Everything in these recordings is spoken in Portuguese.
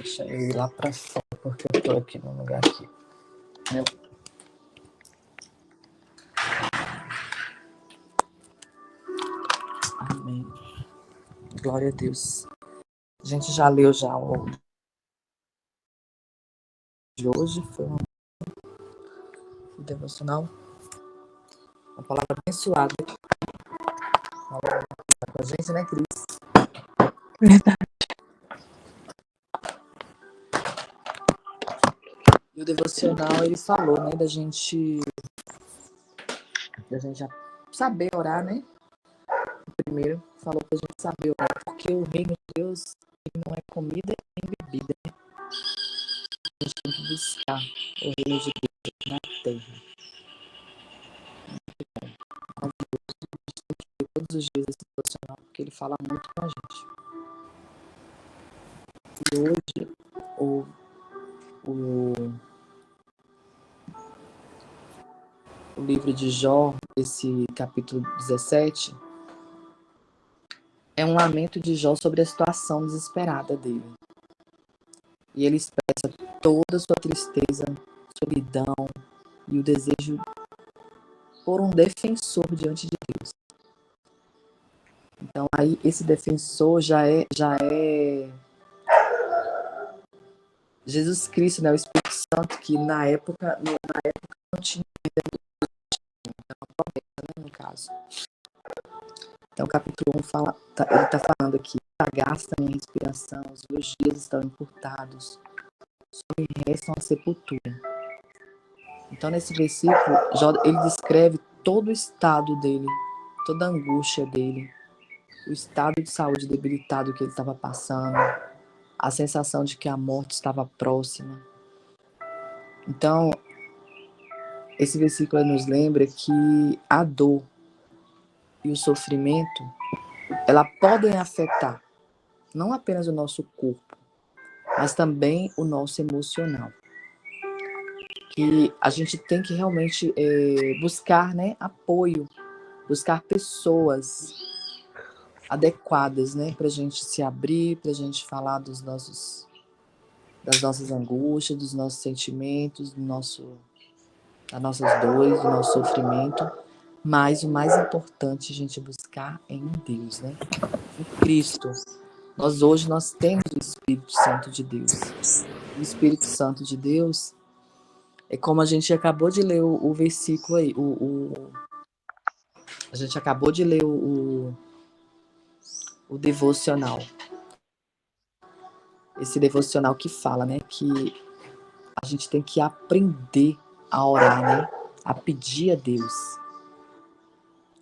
Deixa eu ir lá pra fora, porque eu tô aqui no lugar aqui. Meu. Amém. Glória a Deus. A gente já leu já o de hoje, foi um devocional, uma palavra abençoada. Falou com a gente, né, Cris? Verdade. E o devocional, ele falou, né, da gente já saber orar, né? Primeiro, falou pra gente saber orar, porque o reino de Deus, ele não é comida nem bebida, né? A gente tem que buscar o reino de Deus na terra. Todos os dias esse devocional, porque ele fala muito com a gente. E hoje, o livro de Jó, esse capítulo 17, é um lamento de Jó sobre a situação desesperada dele. E ele expressa toda a sua tristeza, solidão e o desejo por um defensor diante de Deus. Então aí esse defensor já é Jesus Cristo, né, o Espírito Santo, que na época não tinha, no caso. Então, o capítulo 1 fala, ele está falando aqui: gasta minha respiração, os meus dias estão encurtados, só me restam a sepultura. Então, nesse versículo, ele descreve todo o estado dele, toda a angústia dele, o estado de saúde debilitado que ele estava passando, a sensação de que a morte estava próxima. Então, esse versículo nos lembra que a dor e o sofrimento, ela podem afetar não apenas o nosso corpo, mas também o nosso emocional. Que a gente tem que realmente buscar, né, apoio, buscar pessoas adequadas, né, para a gente se abrir, para a gente falar das nossas angústias, dos nossos sentimentos, das nossas dores, do nosso sofrimento. Mas o mais importante a gente buscar é em Deus, né? Em Cristo. Hoje nós temos o Espírito Santo de Deus. O Espírito Santo de Deus é como a gente acabou de ler o versículo aí. A gente acabou de ler o devocional. Esse devocional que fala, né? Que a gente tem que aprender a orar, né? A pedir a Deus.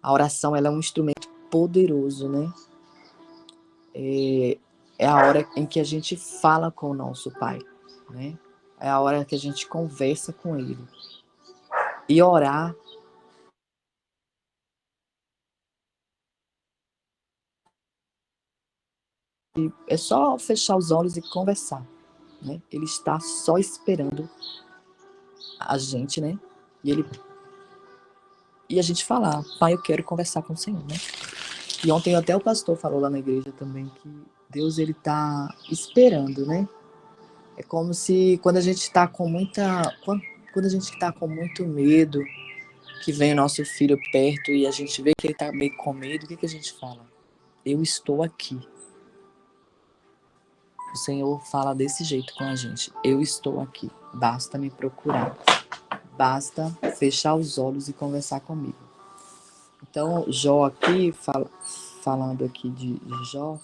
A oração, ela é um instrumento poderoso, né? É a hora em que a gente fala com o nosso Pai, né? É a hora que a gente conversa com Ele. E orar é só fechar os olhos e conversar, né? Ele está só esperando a gente, né? E a gente falar: Pai, eu quero conversar com o Senhor, né? E ontem até o pastor falou lá na igreja também que Deus, ele está esperando, né? É como se quando a gente está com quando a gente está com muito medo, que vem o nosso filho perto e a gente vê que ele está meio com medo, o que a gente fala? Eu estou aqui. O Senhor fala desse jeito com a gente. Eu estou aqui. Basta me procurar. Basta fechar os olhos e conversar comigo. Então, Jó aqui, falando aqui de Jó,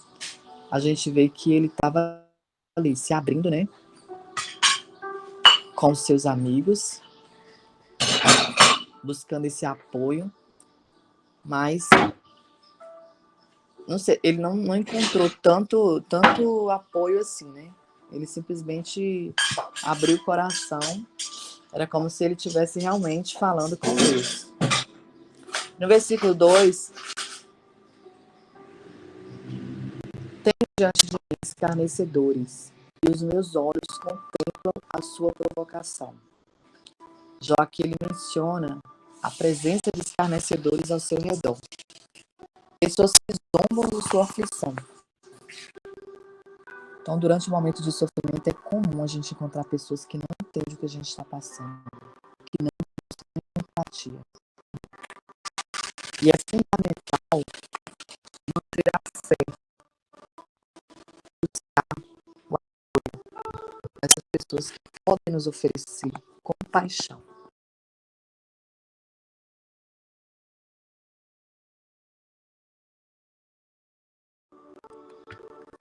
a gente vê que ele estava ali se abrindo, né? Com os seus amigos, buscando esse apoio, mas não sei, ele não encontrou tanto apoio assim, né? Ele simplesmente abriu o coração. Era como se ele estivesse realmente falando com Deus. No versículo 2, tenho diante de mim escarnecedores, e os meus olhos contemplam a sua provocação. Já que ele menciona a presença de escarnecedores ao seu redor. Pessoas que zombam de sua aflição. Então, durante o momento de sofrimento, é comum a gente encontrar pessoas que não entendem o que a gente está passando, que não têm empatia. E é fundamental manter a fé, buscar o apoio dessas pessoas que podem nos oferecer compaixão.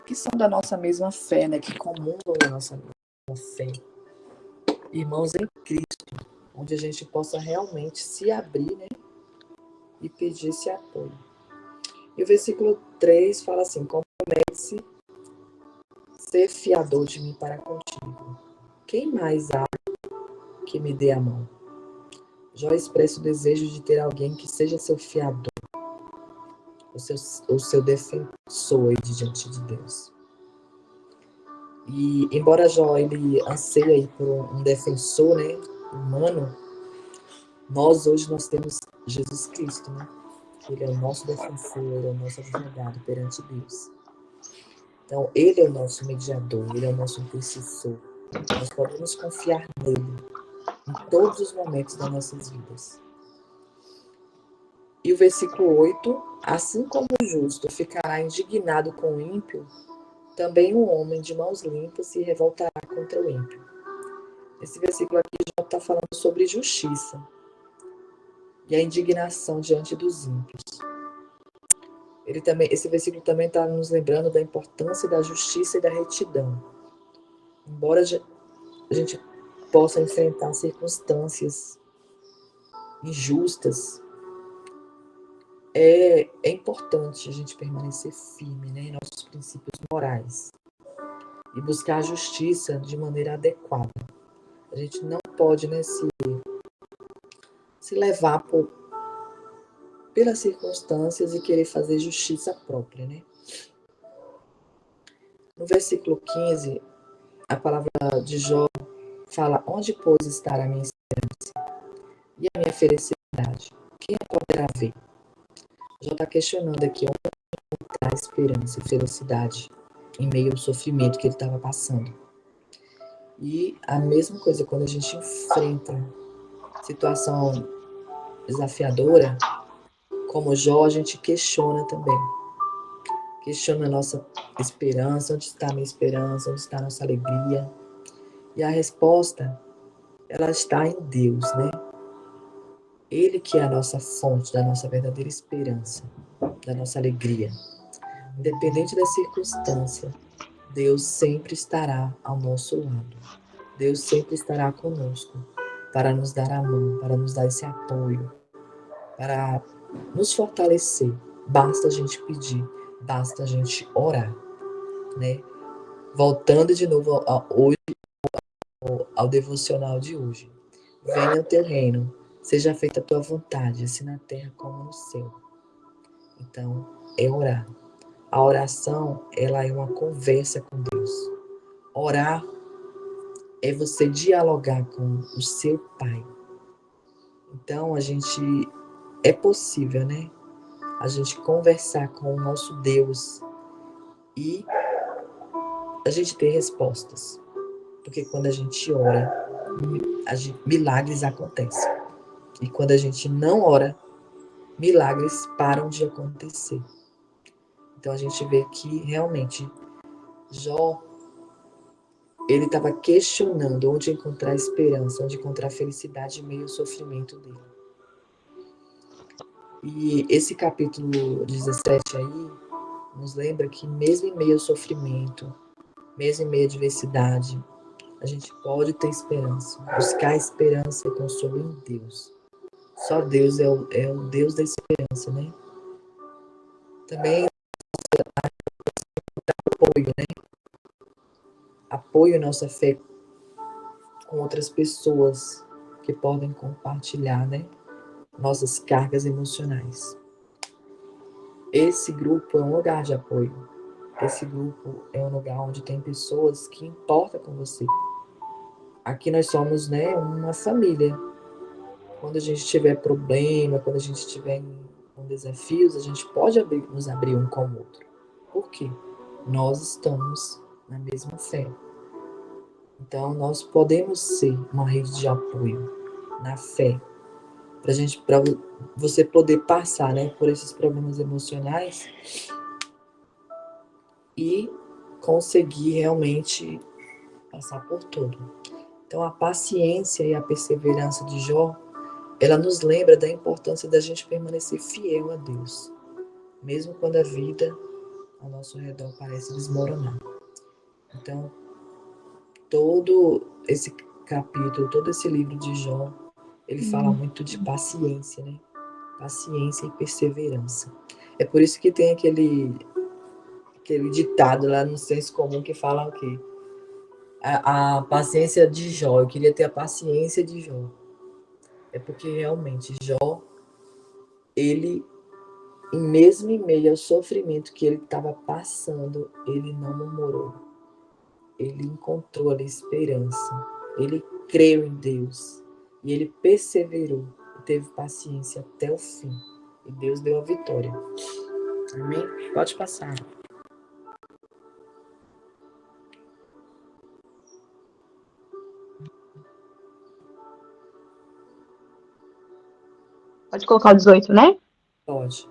Que são da nossa mesma fé, né? Que comungam da nossa mesma fé. Irmãos em Cristo, onde a gente possa realmente se abrir, né? E pedir esse apoio. E o versículo 3 fala assim: compromete-se ser fiador de mim para contigo. Quem mais há que me dê a mão? Jó expressa o desejo de ter alguém que seja seu fiador, o seu defensor diante de Deus. E embora Jó ele anseie aí por um defensor, né, humano, hoje nós temos Jesus Cristo, né? Ele é o nosso defensor, ele é o nosso advogado perante Deus. Então, ele é o nosso mediador, ele é o nosso intercessor. Nós podemos confiar nele em todos os momentos das nossas vidas. E o versículo 8, assim como o justo ficará indignado com o ímpio, também o homem de mãos limpas se revoltará contra o ímpio. Esse versículo aqui já está falando sobre justiça e a indignação diante dos ímpios. Esse versículo também está nos lembrando da importância da justiça e da retidão. Embora a gente possa enfrentar circunstâncias injustas, é importante a gente permanecer firme, né, em nossos princípios morais e buscar a justiça de maneira adequada. A gente não pode, né, se levar pelas circunstâncias e querer fazer justiça própria, né? No versículo 15, a palavra de Jó fala: onde, pois, estará a minha esperança e a minha felicidade? Quem a poderá ver? Jó está questionando aqui onde está a esperança e felicidade em meio ao sofrimento que ele estava passando. E a mesma coisa quando a gente enfrenta situação desafiadora, como Jó, a gente questiona também. Questiona a nossa esperança, onde está a minha esperança, onde está a nossa alegria. E a resposta, ela está em Deus, né? Ele que é a nossa fonte, da nossa verdadeira esperança, da nossa alegria. Independente da circunstância, Deus sempre estará ao nosso lado. Deus sempre estará conosco para nos dar a mão, para nos dar esse apoio, para nos fortalecer. Basta a gente pedir, basta a gente orar, né? Voltando de novo ao devocional de hoje. Venha o teu reino, seja feita a tua vontade, assim na terra como no céu. Então, é orar. A oração, ela é uma conversa com Deus. Orar é você dialogar com o seu Pai. Então, é possível, né? A gente conversar com o nosso Deus e a gente ter respostas. Porque quando a gente ora, milagres acontecem. E quando a gente não ora, milagres param de acontecer. Então a gente vê que realmente Jó, ele estava questionando onde encontrar esperança, onde encontrar felicidade em meio ao sofrimento dele. E esse capítulo 17 aí nos lembra que mesmo em meio ao sofrimento, mesmo em meio à adversidade, a gente pode ter esperança, buscar esperança e consolo em Deus. Só Deus é o Deus da esperança, né? Também apoio, né? Apoio nossa fé com outras pessoas que podem compartilhar, né? Nossas cargas emocionais. Esse grupo é um lugar de apoio. Esse grupo é um lugar onde tem pessoas que importam com você. Aqui nós somos, né, uma família. Quando a gente tiver problema, quando a gente tiver com desafios, a gente pode nos abrir um com o outro. Por quê? Nós estamos na mesma fé. Então, nós podemos ser uma rede de apoio na fé, para você poder passar, né, por esses problemas emocionais e conseguir realmente passar por tudo. Então, a paciência e a perseverança de Jó, ela nos lembra da importância da gente permanecer fiel a Deus, mesmo quando a vida ao nosso redor parece desmoronar. Então, todo esse capítulo, todo esse livro de Jó, ele fala muito de paciência, né? Paciência e perseverança. É por isso que tem aquele ditado lá no senso comum que fala o quê? A paciência de Jó. Eu queria ter a paciência de Jó. É porque realmente Jó, ele, mesmo em meio ao sofrimento que ele estava passando, ele não murmurou. Ele encontrou ali esperança. Ele creu em Deus. E ele perseverou. E teve paciência até o fim. E Deus deu a vitória. Amém? Pode passar. Pode colocar o 18, né? Pode.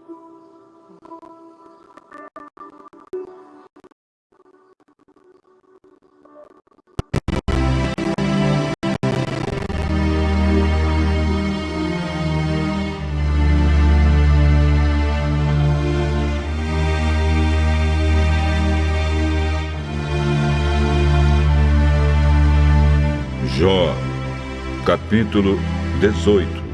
Jó, capítulo 18.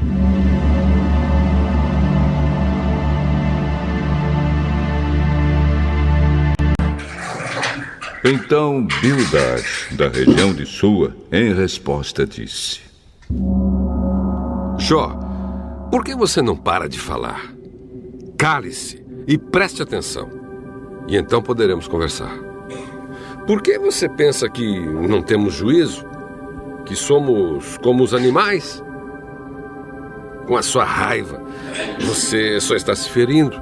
Então Bildad, da região de Sua, em resposta disse: Jó, por que você não para de falar? Cale-se e preste atenção. E então poderemos conversar. Por que você pensa que não temos juízo? Que somos como os animais? Com a sua raiva, você só está se ferindo.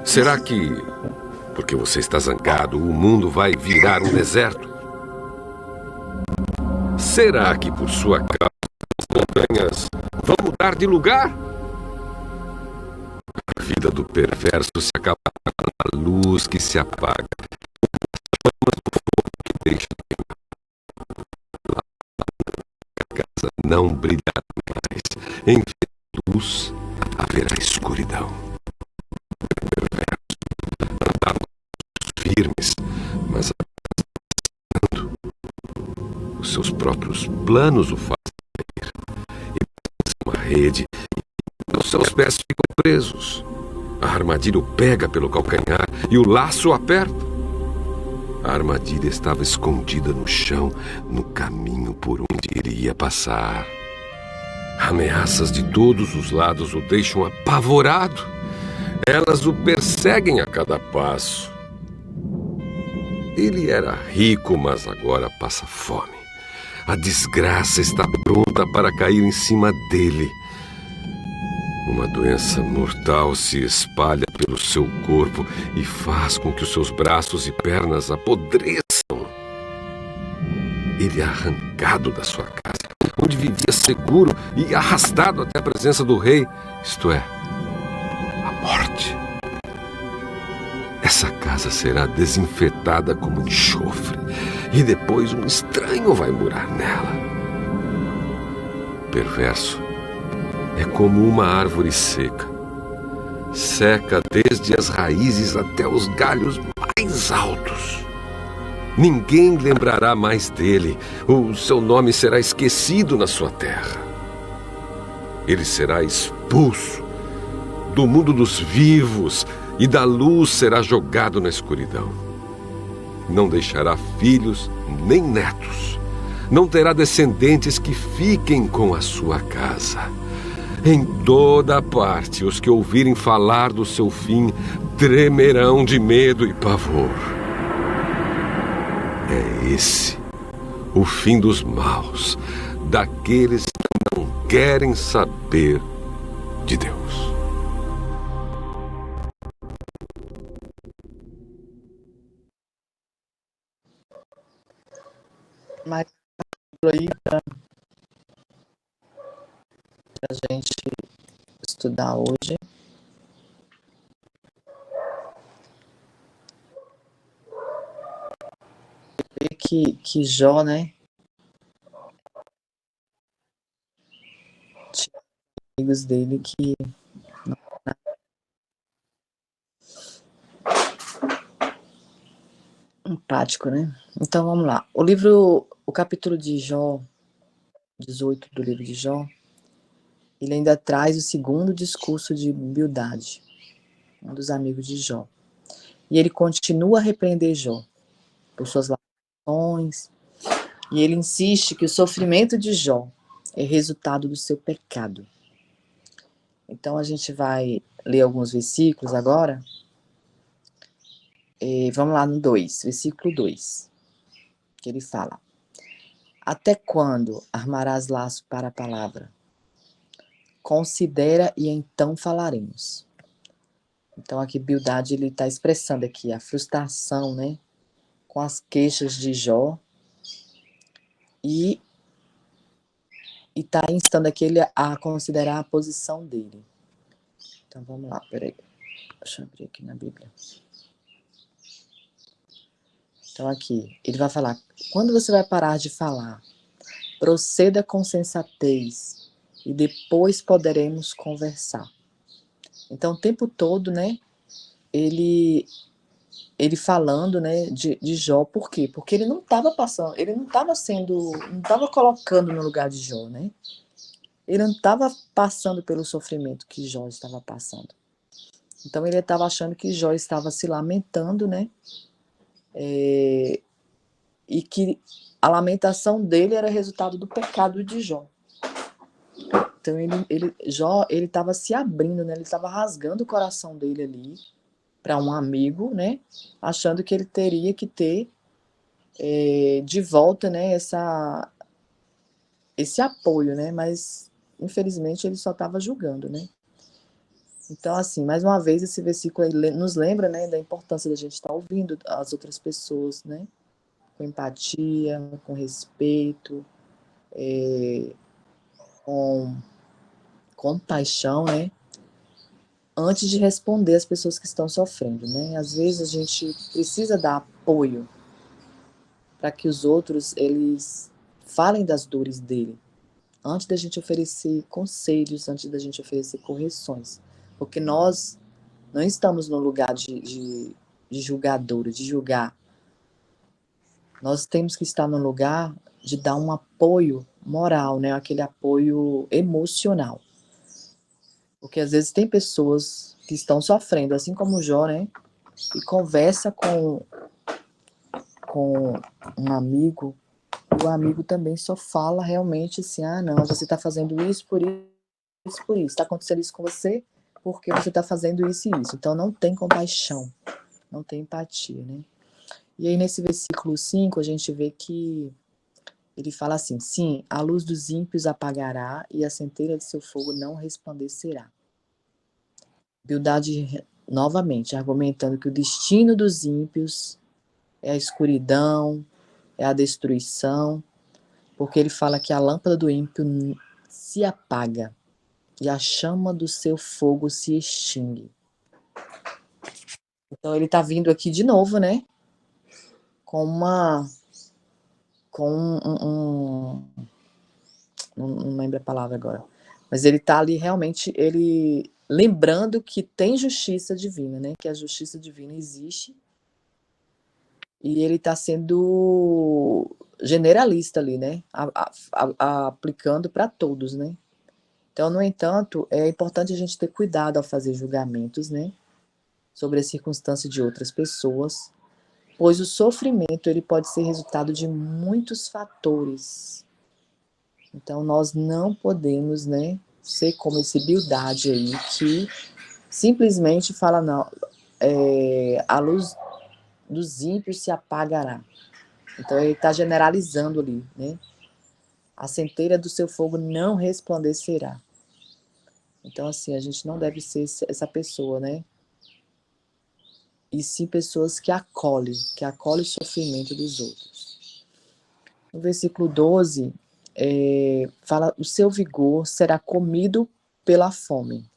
Será que, porque você está zangado, o mundo vai virar um deserto? Será que por sua causa as montanhas vão mudar de lugar? A vida do perverso se acaba com a luz que se apaga, as chamas do fogo que deixa queimar. Lá a casa não brilhará mais. Em vez de luz, haverá escuridão. O perverso andava firmes, mas avançando. Os seus próprios planos o fazem cair. E uma rede e os seus pés ficam presos. A armadilha o pega pelo calcanhar e o laço o aperta. A armadilha estava escondida no chão, no caminho por onde iria passar. Ameaças de todos os lados o deixam apavorado. Elas o perseguem a cada passo. Ele era rico, mas agora passa fome. A desgraça está pronta para cair em cima dele. Uma doença mortal se espalha pelo seu corpo e faz com que os seus braços e pernas apodreçam. Ele é arrancado da sua casa, onde vivia seguro, e arrastado até a presença do rei, isto é, a morte. Essa casa será desinfetada como enxofre, e depois um estranho vai morar nela. Perverso é como uma árvore seca. Seca desde as raízes até os galhos mais altos. Ninguém lembrará mais dele. O seu nome será esquecido na sua terra. Ele será expulso do mundo dos vivos e da luz será jogado na escuridão. Não deixará filhos nem netos. Não terá descendentes que fiquem com a sua casa. Em toda parte, os que ouvirem falar do seu fim tremerão de medo e pavor. É esse o fim dos maus, daqueles que não querem saber de Deus. mais aí para a gente estudar hoje. Ver que Jó, né? Tinha amigos dele que não eram empático, né? Então vamos lá. O capítulo de Jó, 18 do livro de Jó, ele ainda traz o segundo discurso de Bildade, um dos amigos de Jó. E ele continua a repreender Jó por suas lamentações, e ele insiste que o sofrimento de Jó é resultado do seu pecado. Então a gente vai ler alguns versículos agora. Vamos lá no 2, versículo 2, que ele fala: Até quando armarás laço para a palavra? Considera e então falaremos. Então aqui Bildade ele está expressando aqui a frustração, né, com as queixas de Jó, e está instando aqui ele a considerar a posição dele. Então vamos lá, peraí, deixa eu abrir aqui na Bíblia. Então aqui, ele vai falar: quando você vai parar de falar? Proceda com sensatez e depois poderemos conversar. Então o tempo todo, né, ele falando, né, de Jó. Por quê? Porque ele não estava passando, ele não estava colocando no lugar de Jó, né? Ele não estava passando pelo sofrimento que Jó estava passando. Então ele estava achando que Jó estava se lamentando, né? E que a lamentação dele era resultado do pecado de Jó. Então Jó estava se abrindo, né? Ele estava rasgando o coração dele ali para um amigo, né? Achando que ele teria que ter de volta, né? Esse apoio, né? Mas infelizmente ele só estava julgando, né? Então, assim, mais uma vez esse versículo aí nos lembra, né, da importância da gente estar ouvindo as outras pessoas, né? Com empatia, com respeito, com compaixão, né? Antes de responder às pessoas que estão sofrendo, né? Às vezes a gente precisa dar apoio para que os outros, eles falem das dores dele, antes da gente oferecer conselhos, antes da gente oferecer correções. Porque nós não estamos no lugar de julgador, de julgar. Nós temos que estar no lugar de dar um apoio moral, né? Aquele apoio emocional. Porque às vezes tem pessoas que estão sofrendo, assim como o Jó, né? E conversa com um amigo, e o amigo também só fala realmente assim: ah, não, você está fazendo isso por isso, por isso. Está acontecendo isso com você porque você está fazendo isso e isso. Então não tem compaixão, não tem empatia, né? E aí nesse versículo 5 a gente vê que ele fala assim: sim, a luz dos ímpios apagará e a centelha de seu fogo não resplandecerá. Bildade novamente argumentando que o destino dos ímpios é a escuridão, é a destruição, porque ele fala que a lâmpada do ímpio se apaga e a chama do seu fogo se extingue. Então ele está vindo aqui de novo, né? Com não lembro a palavra agora, mas ele está ali realmente, ele lembrando que tem justiça divina, né? Que a justiça divina existe, e ele está sendo generalista ali, né? Aplicando para todos, né? Então, no entanto, é importante a gente ter cuidado ao fazer julgamentos, né? Sobre as circunstâncias de outras pessoas, pois o sofrimento ele pode ser resultado de muitos fatores. Então, nós não podemos, né, ser como esse Bildade aí, que simplesmente fala: não, a luz dos ímpios se apagará. Então, ele está generalizando ali, né? A centelha do seu fogo não resplandecerá. Então, assim, a gente não deve ser essa pessoa, né? E sim pessoas que acolhem o sofrimento dos outros. No versículo 12, fala: o seu vigor será comido pela fome,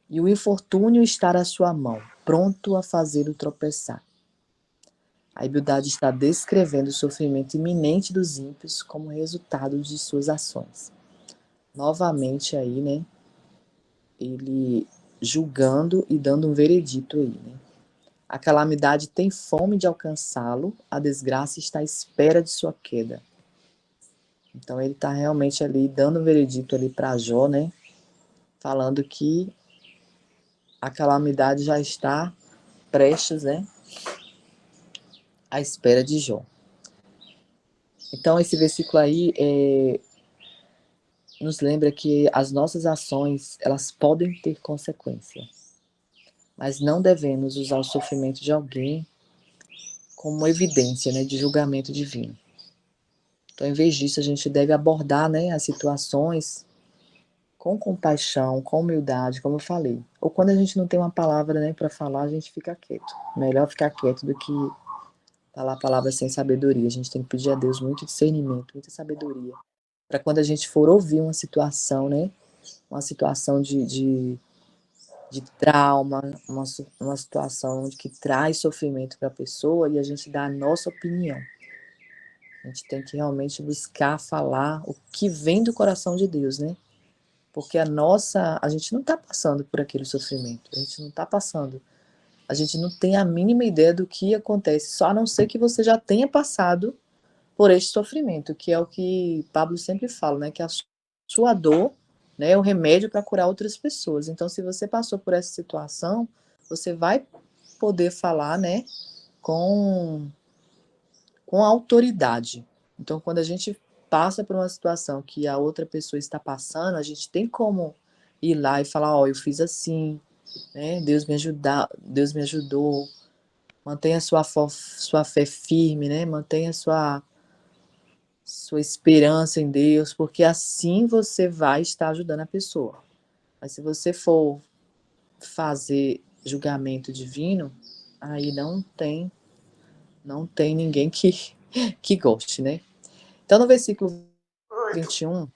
e o infortúnio está à sua mão, pronto a fazê-lo tropeçar. A Bildade está descrevendo o sofrimento iminente dos ímpios como resultado de suas ações. Novamente aí, né, ele julgando e dando um veredito aí, né. A calamidade tem fome de alcançá-lo, a desgraça está à espera de sua queda. Então ele está realmente ali dando um veredito ali para Jó, né, falando que a calamidade já está prestes, né, à espera de Jó. Então esse versículo aí nos lembra que as nossas ações, elas podem ter consequência, mas não devemos usar o sofrimento de alguém como evidência, né, de julgamento divino. Então, em vez disso, a gente deve abordar, né, as situações com compaixão, com humildade, como eu falei. Ou quando a gente não tem uma palavra, né, para falar, a gente fica quieto. Melhor ficar quieto do que falar palavras sem sabedoria. A gente tem que pedir a Deus muito discernimento, muita sabedoria, para quando a gente for ouvir uma situação, né, uma situação de trauma, uma situação que traz sofrimento para a pessoa, e a gente dá a nossa opinião. A gente tem que realmente buscar falar o que vem do coração de Deus, né? Porque a gente não está passando por aquele sofrimento, a gente não está passando, a gente não tem a mínima ideia do que acontece, só a não ser que você já tenha passado por este sofrimento, que é o que Pablo sempre fala, né? Que a sua dor, né, é o remédio para curar outras pessoas. Então, se você passou por essa situação, você vai poder falar, né, com autoridade. Então, quando a gente passa por uma situação que a outra pessoa está passando, a gente tem como ir lá e falar: ó, eu fiz assim, né? Deus me ajudou. Mantenha sua fé firme, né? Mantenha sua esperança em Deus, porque assim você vai estar ajudando a pessoa. Mas se você for fazer julgamento divino, aí não tem ninguém que goste, né? Então, no versículo 21...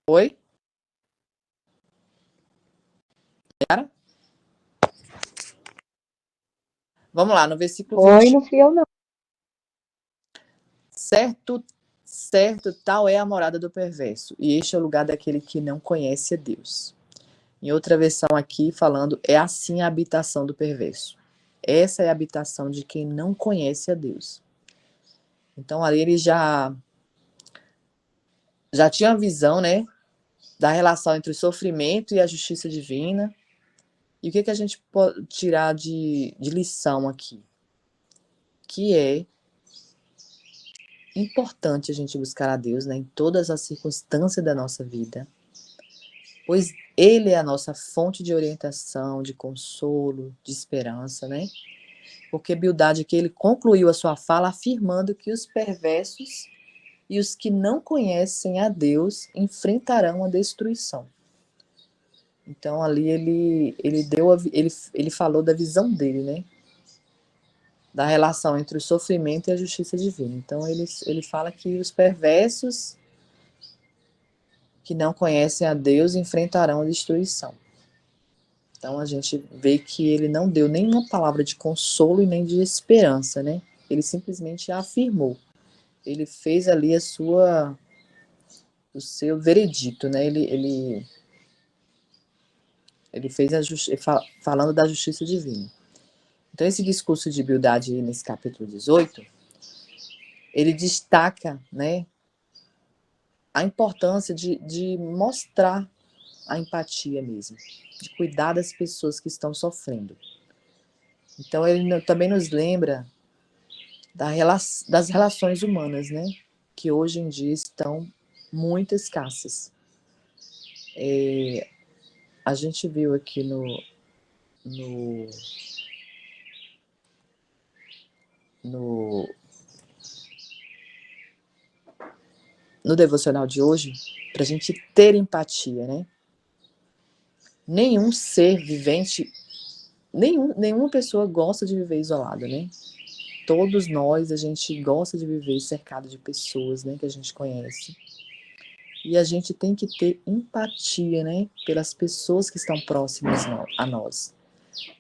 Oi? Era? Vamos lá, no versículo Oi, 21. não fui eu, não. Certo, tal é a morada do perverso, e este é o lugar daquele que não conhece a Deus. Em outra versão aqui, falando: é assim a habitação do perverso. Essa é a habitação de quem não conhece a Deus. Então, ali ele já tinha a visão, né, da relação entre o sofrimento e a justiça divina. E o que a gente pode tirar de lição aqui? Que é importante a gente buscar a Deus, né, em todas as circunstâncias da nossa vida, pois Ele é a nossa fonte de orientação, de consolo, de esperança, né? Porque Bildade que ele concluiu a sua fala afirmando que os perversos e os que não conhecem a Deus enfrentarão a destruição. Então ali ele falou da visão dele, né? Da relação entre o sofrimento e a justiça divina. Então ele fala que os perversos que não conhecem a Deus enfrentarão a destruição. Então a gente vê que ele não deu nenhuma palavra de consolo e nem de esperança, né? Ele simplesmente afirmou. Ele fez ali o seu veredito, né? Ele fez falando da justiça divina. Então esse discurso de Bildade nesse capítulo 18, ele destaca, né, a importância de mostrar a empatia mesmo, de cuidar das pessoas que estão sofrendo. Então ele também nos lembra das relações humanas, né, que hoje em dia estão muito escassas. A gente viu aqui no devocional de hoje, para a gente ter empatia, né? Nenhum ser vivente, nenhuma pessoa gosta de viver isolada, né? todos nós, a gente gosta de viver cercado de pessoas, né, que a gente conhece. E a gente tem que ter empatia, né, pelas pessoas que estão próximas a nós.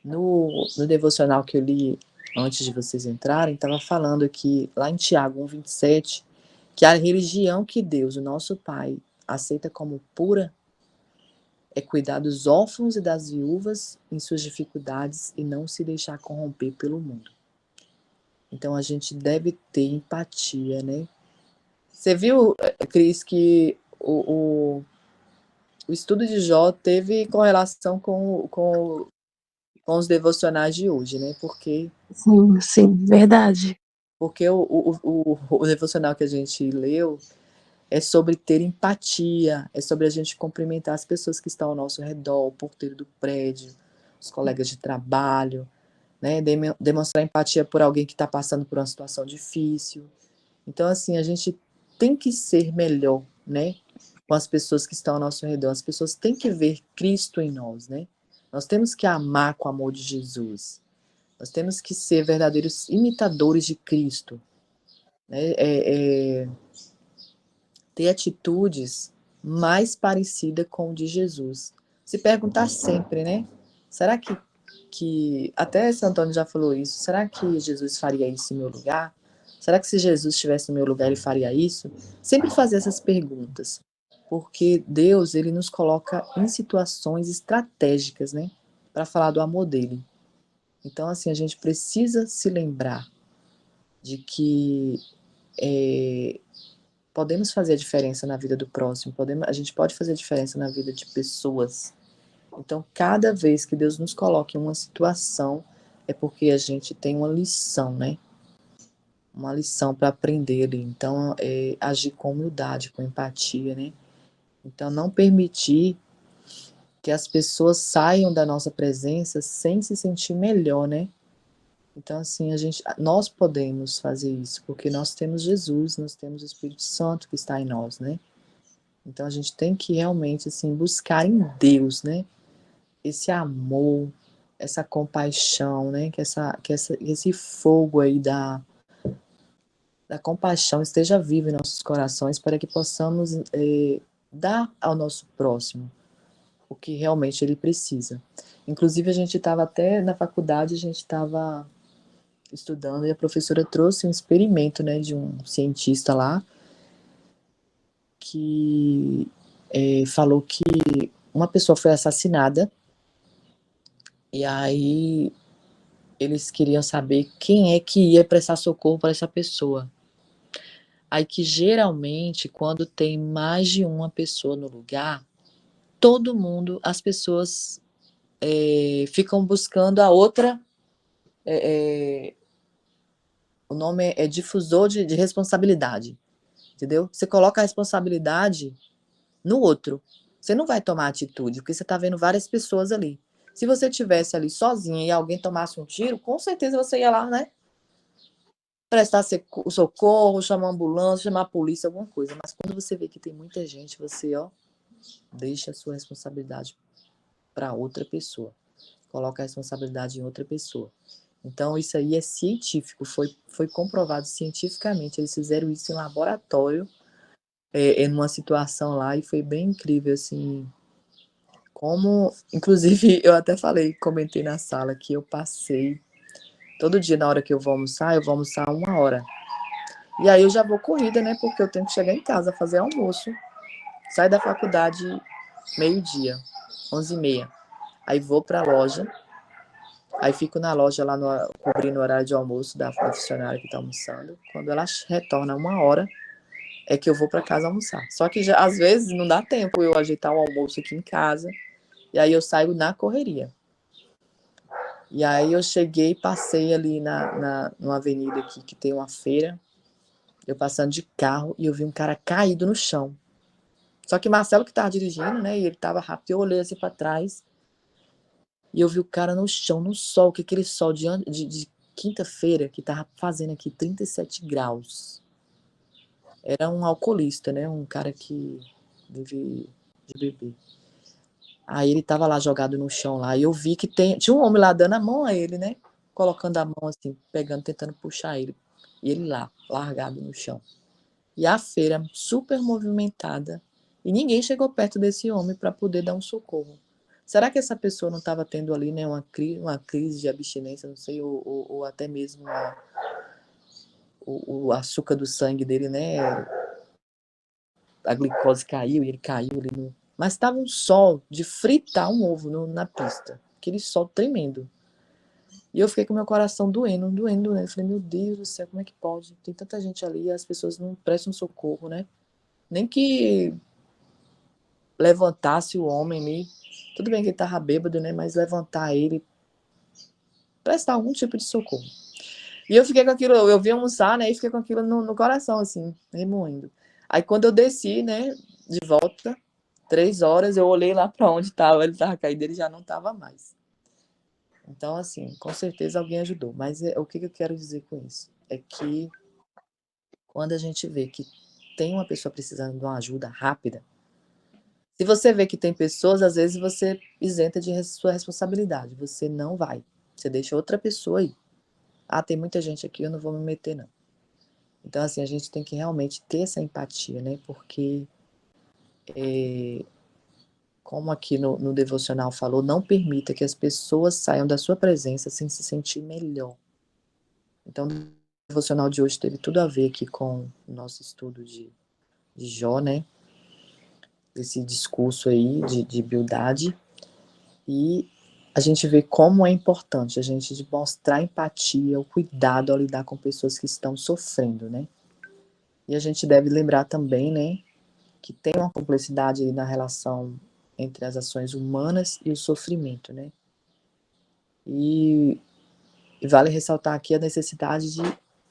No devocional que eu li antes de vocês entrarem, estava falando aqui, lá em Tiago 1,27, que a religião que Deus, o nosso Pai, aceita como pura é cuidar dos órfãos e das viúvas em suas dificuldades e não se deixar corromper pelo mundo. Então a gente deve ter empatia, né? Você viu, Cris, que o estudo de Jó teve correlação com os devocionais de hoje, né? Porque Sim, verdade. o devocional que a gente leu é sobre ter empatia, é sobre a gente cumprimentar as pessoas que estão ao nosso redor, o porteiro do prédio, os colegas de trabalho, né? Demonstrar empatia por alguém que está passando por uma situação difícil. Então, assim, a gente tem que ser melhor, né? Com as pessoas que estão ao nosso redor. As pessoas têm que ver Cristo em nós, né? Nós temos que amar com o amor de Jesus. Nós temos que ser verdadeiros imitadores de Cristo, né? Ter atitudes mais parecidas com o de Jesus. Se perguntar sempre, né? Será que até Santo Antônio já falou isso, será que Jesus faria isso em meu lugar? Será que se Jesus estivesse no meu lugar, ele faria isso? Sempre fazer essas perguntas, porque Deus, ele nos coloca em situações estratégicas, né? Para falar do amor dele. Então, assim, a gente precisa se lembrar de que podemos fazer a diferença na vida do próximo, a gente pode fazer a diferença na vida de pessoas. Então, cada vez que Deus nos coloca em uma situação, é porque a gente tem uma lição, né? Uma lição para aprender ali. Então, agir com humildade, com empatia, né? Então, não permitir que as pessoas saiam da nossa presença sem se sentir melhor, né? Então, assim, nós podemos fazer isso, porque nós temos Jesus, nós temos o Espírito Santo que está em nós, né? Então, a gente tem que realmente, assim, buscar em Deus, né? Esse amor, essa compaixão, né? Que esse fogo aí da compaixão esteja vivo em nossos corações para que possamos dar ao nosso próximo o que realmente ele precisa. Inclusive, a gente estava até na faculdade, a gente estava estudando e a professora trouxe um experimento, né, de um cientista lá que falou que uma pessoa foi assassinada e aí eles queriam saber quem é que ia prestar socorro para essa pessoa. Aí que geralmente, quando tem mais de uma pessoa no lugar, as pessoas ficam buscando a outra, o nome é difusor de responsabilidade, entendeu? Você coloca a responsabilidade no outro, você não vai tomar atitude, porque você está vendo várias pessoas ali. Se você estivesse ali sozinha e alguém tomasse um tiro, com certeza você ia lá, né? Prestar socorro, chamar a ambulância, chamar a polícia, alguma coisa. Mas quando você vê que tem muita gente, você, deixa a sua responsabilidade para outra pessoa. Coloca a responsabilidade em outra pessoa. Então, isso aí é científico, foi comprovado cientificamente. Eles fizeram isso em laboratório, numa situação lá, e foi bem incrível, assim. Inclusive, eu até comentei na sala que eu passei, todo dia na hora que eu vou almoçar 1 hora. E aí eu já vou corrida, né? Porque eu tenho que chegar em casa, fazer almoço. Saio da faculdade 12h, 11h30. Aí vou para a loja. Aí fico na loja lá, cobrindo o horário de almoço da funcionária que está almoçando. Quando ela retorna 1 hora, é que eu vou para casa almoçar. Só que às vezes não dá tempo eu ajeitar o almoço aqui em casa. E aí eu saio na correria. E aí eu cheguei, passei ali numa avenida aqui que tem uma feira. Eu passando de carro e eu vi um cara caído no chão. Só que Marcelo que estava dirigindo, né? E ele estava rápido. Eu olhei assim para trás e eu vi o cara no chão, no sol, que aquele sol de quinta-feira que estava fazendo aqui 37 graus. Era um alcoolista, né? Um cara que vive de beber. Aí ele estava lá jogado no chão lá. E eu vi que tinha um homem lá dando a mão a ele, né? colocando a mão assim, pegando, tentando puxar ele. E ele lá, largado no chão. E a feira super movimentada. E ninguém chegou perto desse homem para poder dar um socorro. Será que essa pessoa não estava tendo ali, né, uma crise de abstinência, não sei, ou até mesmo o açúcar do sangue dele, né? A glicose caiu e ele caiu ali no. Mas estava um sol de fritar um ovo na pista. Aquele sol tremendo. E eu fiquei com meu coração doendo. Eu falei, meu Deus do céu, como é que pode? Tem tanta gente ali e as pessoas não prestam socorro, né? Nem que levantasse o homem ali. Tudo bem que ele estava bêbado, né? Mas levantar ele, prestar algum tipo de socorro. E eu fiquei com aquilo, eu vim almoçar, né? E fiquei com aquilo no coração, assim, remoendo. Aí quando eu desci, né, de volta, 3 horas, eu olhei lá para onde estava, ele estava caído, ele já não estava mais. Então, assim, com certeza alguém ajudou. Mas o que eu quero dizer com isso? É que quando a gente vê que tem uma pessoa precisando de uma ajuda rápida, se você vê que tem pessoas, às vezes você isenta de sua responsabilidade. Você não vai. Você deixa outra pessoa aí. Ah, tem muita gente aqui, eu não vou me meter, não. Então, assim, a gente tem que realmente ter essa empatia, né? Porque, como aqui no devocional falou, não permita que as pessoas saiam da sua presença sem se sentir melhor. Então, o devocional de hoje teve tudo a ver aqui com o nosso estudo de Jó, né? Esse discurso aí de Bildade. E a gente vê como é importante a gente mostrar empatia, o cuidado ao lidar com pessoas que estão sofrendo, né? E a gente deve lembrar também, né, que tem uma complexidade na relação entre as ações humanas e o sofrimento, né? E vale ressaltar aqui a necessidade de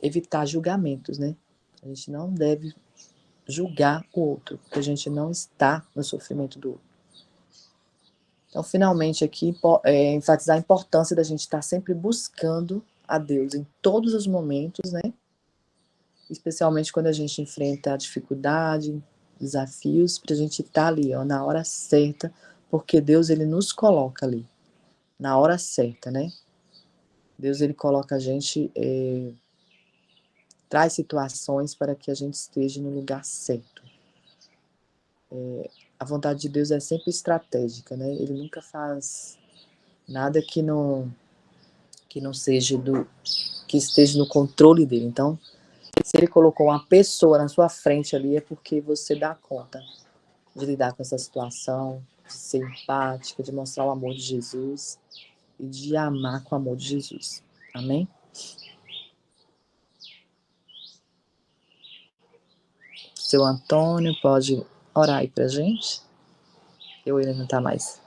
evitar julgamentos, né? A gente não deve julgar o outro, porque a gente não está no sofrimento do outro. Então, finalmente, aqui, enfatizar a importância da gente estar sempre buscando a Deus em todos os momentos, né? Especialmente quando a gente enfrenta a dificuldade, desafios, para a gente estar ali, ó, na hora certa, porque Deus, ele nos coloca ali, na hora certa, né? Deus, ele coloca a gente, traz situações para que a gente esteja no lugar certo. A vontade de Deus é sempre estratégica, né? Ele nunca faz nada que não seja que esteja no controle dele. Então, se ele colocou uma pessoa na sua frente ali, é porque você dá conta de lidar com essa situação, de ser empática, de mostrar o amor de Jesus e de amar com o amor de Jesus. Amém? Seu Antônio pode orar aí pra gente? Ele não tá mais.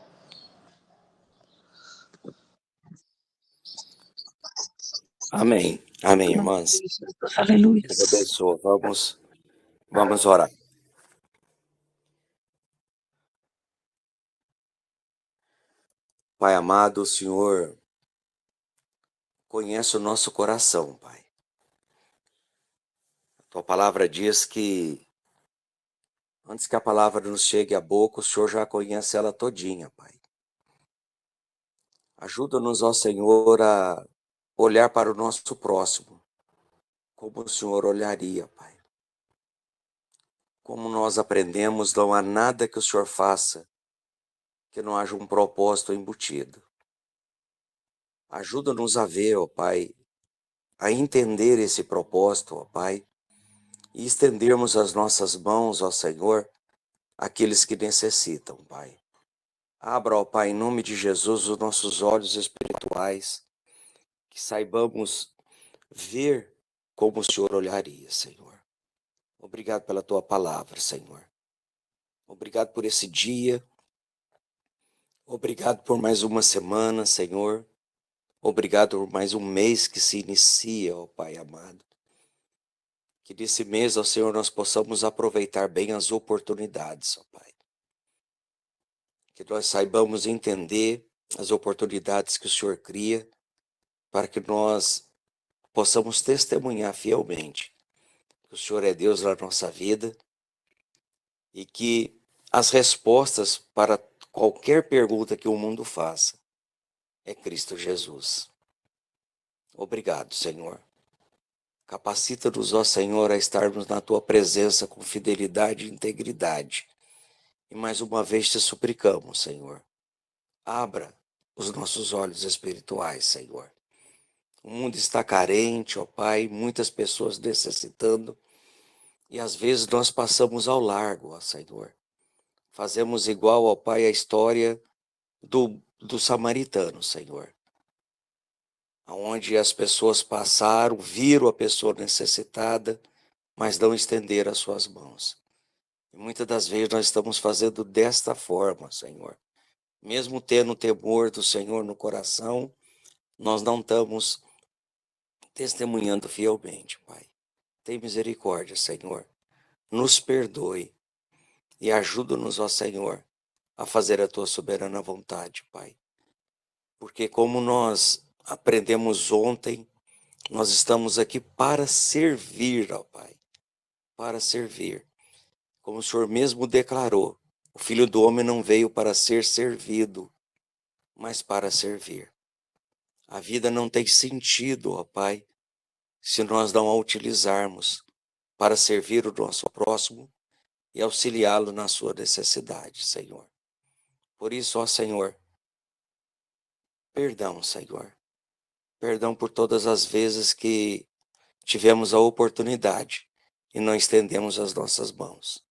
Amém. Amém, irmãs. Aleluia. Deus abençoe. Vamos orar. Pai amado, o Senhor conhece o nosso coração, Pai. A tua palavra diz que antes que a palavra nos chegue à boca, o Senhor já conhece ela todinha, Pai. Ajuda-nos, ó Senhor, a olhar para o nosso próximo, como o Senhor olharia, Pai. Como nós aprendemos, não há nada que o Senhor faça que não haja um propósito embutido. Ajuda-nos a ver, ó Pai, a entender esse propósito, ó Pai, e estendermos as nossas mãos, ó Senhor, àqueles que necessitam, Pai. Abra, ó Pai, em nome de Jesus, os nossos olhos espirituais, que saibamos ver como o Senhor olharia, Senhor. Obrigado pela tua palavra, Senhor. Obrigado por esse dia. Obrigado por mais uma semana, Senhor. Obrigado por mais um mês que se inicia, ó Pai amado. Que nesse mês, ó Senhor, nós possamos aproveitar bem as oportunidades, ó Pai. Que nós saibamos entender as oportunidades que o Senhor cria para que nós possamos testemunhar fielmente que o Senhor é Deus na nossa vida e que as respostas para qualquer pergunta que o mundo faça é Cristo Jesus. Obrigado, Senhor. Capacita-nos, ó Senhor, a estarmos na Tua presença com fidelidade e integridade. E mais uma vez te suplicamos, Senhor, abra os nossos olhos espirituais, Senhor. O mundo está carente, ó Pai, muitas pessoas necessitando, e às vezes nós passamos ao largo, ó Senhor. Fazemos igual, ó Pai, a história do samaritano, Senhor. Onde as pessoas passaram, viram a pessoa necessitada, mas não estenderam as suas mãos. E muitas das vezes nós estamos fazendo desta forma, Senhor. Mesmo tendo o temor do Senhor no coração, nós não estamos testemunhando fielmente, Pai. Tem misericórdia, Senhor. Nos perdoe e ajuda-nos, ó Senhor, a fazer a Tua soberana vontade, Pai. Porque como nós aprendemos ontem, nós estamos aqui para servir, ó Pai. Para servir. Como o Senhor mesmo declarou, o Filho do Homem não veio para ser servido, mas para servir. A vida não tem sentido, ó Pai, se nós não a utilizarmos para servir o nosso próximo e auxiliá-lo na sua necessidade, Senhor. Por isso, ó Senhor, perdão, Senhor. Perdão por todas as vezes que tivemos a oportunidade e não estendemos as nossas mãos.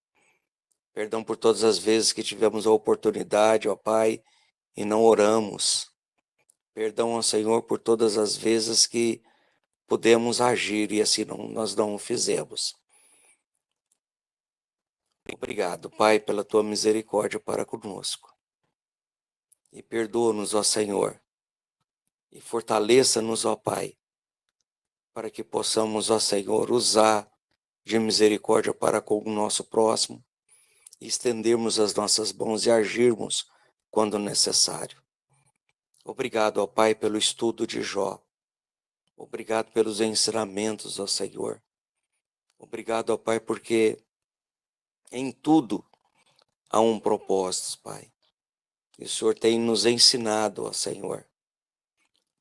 Perdão por todas as vezes que tivemos a oportunidade, ó Pai, e não oramos. Perdão, ó Senhor, por todas as vezes que pudemos agir e assim nós não o fizemos. Obrigado, Pai, pela Tua misericórdia para conosco. E perdoa-nos, ó Senhor, e fortaleça-nos, ó Pai, para que possamos, ó Senhor, usar de misericórdia para com o nosso próximo, e estendermos as nossas mãos e agirmos quando necessário. Obrigado, ó Pai, pelo estudo de Jó. Obrigado pelos ensinamentos, ó Senhor. Obrigado, ó Pai, porque em tudo há um propósito, Pai. E o Senhor tem nos ensinado, ó Senhor,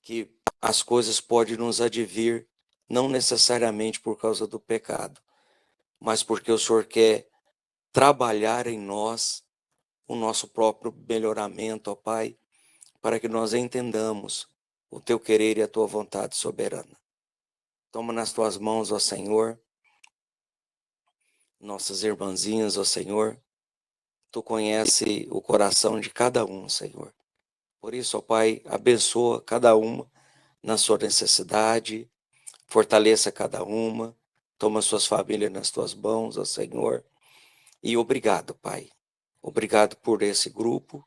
que as coisas podem nos advir não necessariamente por causa do pecado, mas porque o Senhor quer trabalhar em nós o nosso próprio melhoramento, ó Pai, para que nós entendamos o Teu querer e a Tua vontade soberana. Toma nas Tuas mãos, ó Senhor, nossas irmãzinhas, ó Senhor. Tu conhece o coração de cada um, Senhor. Por isso, ó Pai, abençoa cada uma na sua necessidade, fortaleça cada uma, toma suas famílias nas Tuas mãos, ó Senhor. E obrigado, Pai. Obrigado por esse grupo.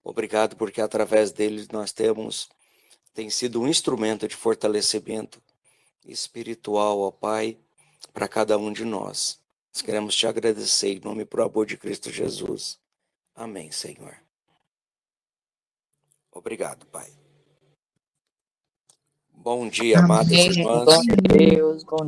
Obrigado porque através deles nós tem sido um instrumento de fortalecimento espiritual, ó Pai, para cada um de nós. Nós queremos te agradecer em nome e por amor de Cristo Jesus. Amém, Senhor. Obrigado, Pai. Bom dia, amadas Amém. irmãs. Glória a Deus. Bom